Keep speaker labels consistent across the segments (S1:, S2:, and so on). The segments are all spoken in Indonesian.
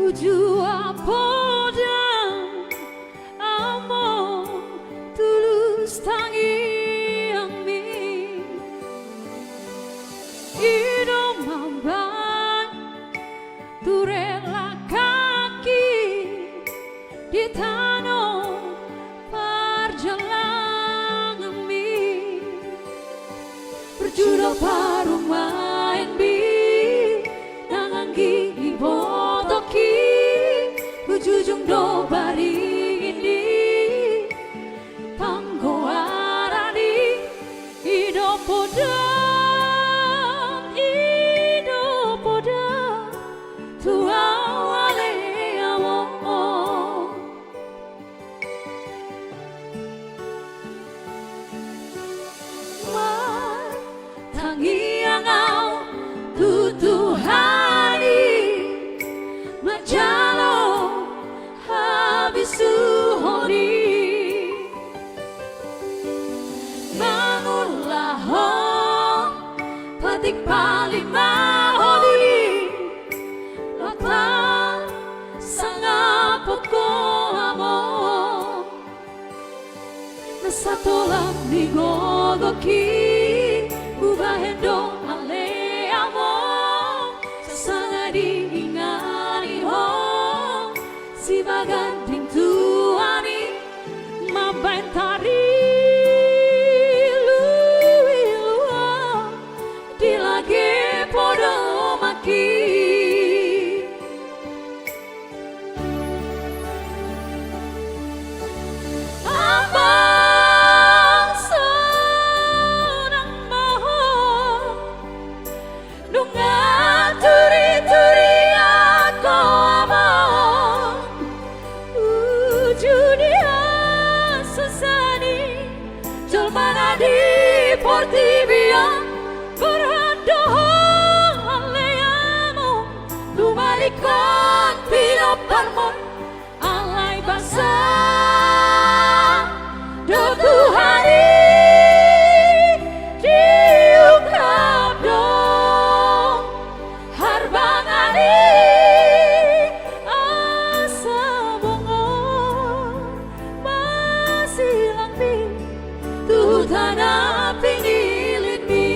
S1: Ujua podang amo tulus tangi ami ido mambang turela kaki di tanah perjalanan mi berjudul baru main bi nanganggi ibotoki bujujung do bari ini panggoarani ido poda tua wale amo tangi angau tutuhani majalo habisu hori bangunlah ho patik paling maholi lata sangat pokok amo nasatolam ni gogoki ubahendo ale amo sasanga diingani ho si baganding tuani mabentari luilua dilage podo maki abang senang mohon nunga turi-turi aku abang ujudia sesani jelmana di portibian berhadoh aleamu lumalikon pino parmon alai basa do Tuhani diungkap dong harbangani asa bongo masih lampi tuh tanah pinilit mi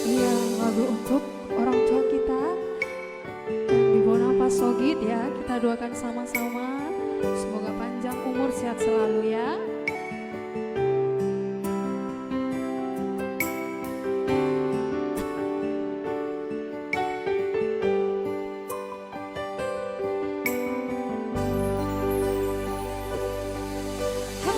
S2: Iya, lagu untuk orang tua kita yang di Bonapas Sogit ya. Kita doakan sama-sama semoga panjang umur sehat selalu ya.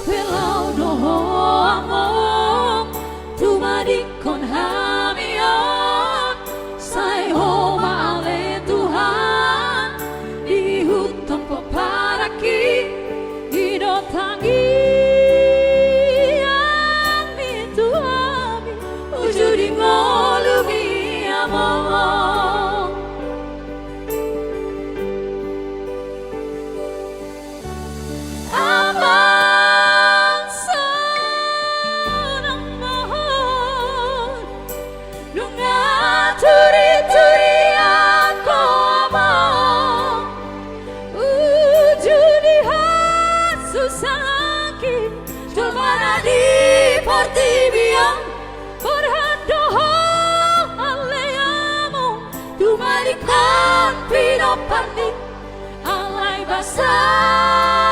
S1: Pelau doho among tumadikon hamion say homa ale Tuhan di hutan peparaki hidup tangi ami Tuhan ujudi ngolumi among abang senang mohon nunga turi-turi aku abang ujudi susah lagi jelmana di portibian berhadoh aleamu tumarikan pino panik alai basah